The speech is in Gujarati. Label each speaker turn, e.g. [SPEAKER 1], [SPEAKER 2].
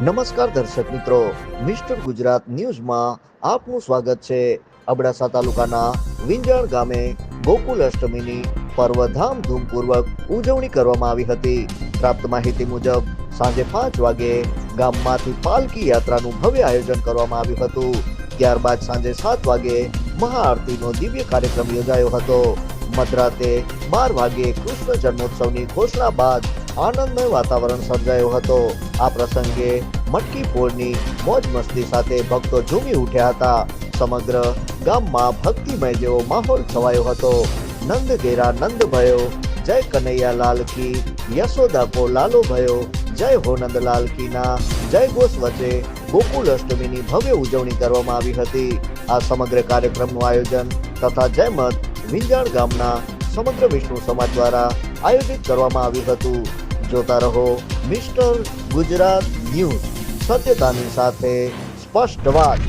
[SPEAKER 1] નમસ્કાર દર્શક મિત્રો, મિસ્ટર ગુજરાત ન્યૂઝમાં આપનું સ્વાગત છે। અબડાસા તાલુકાના વિંજાણ ગામે ગોકુલ અષ્ટમીની પર્વ ધામધૂમપૂર્વક ઉજવણી કરવામાં આવી હતી। પ્રાપ્ત માહિતી મુજબ સાંજે 5 વાગે ગામમાંથી પાલકી યાત્રાનું ભવ્ય આયોજન કરવામાં આવ્યું હતું। ત્યારબાદ સાંજે 7 વાગે મહાઆરતીનો દિવ્ય કાર્યક્રમ યોજાયો હતો। મધરાતે 12 વાગે કૃષ્ણ જન્મોત્સવની ઘોષણા બાદ આનંદમય વાતાવરણ સર્જાયો હતો। આ પ્રસંગે મટકી ફોડની મોજ મસ્તી સાથે ભક્તો ઝૂમી ઉઠ્યા હતા। સમગ્ર ગામમાં ભક્તિમય જેવો માહોલ છવાયો હતો। નંદ ઘેરા નંદ ભયો, જય કનૈયા લાલ કી, યશોદા કો લાલો ભયો, જય હો નંદલાલ કી ના જય ઘોષ વચ્ચે ગોકુલ અષ્ટમીની ભવ્ય ઉજવણી કરવામાં આવી હતી। આ સમગ્ર કાર્યક્રમનું આયોજન તથા જયમત વિંજાણ ગામના સમગ્ર વિષ્ણુ સમાજ દ્વારા આયોજિત કરવામાં આવ્યું હતું। જોતા રહો મિસ્ટર ગુજરાત ન્યૂઝ, સત્યતાની સાથે સ્પષ્ટ વાત।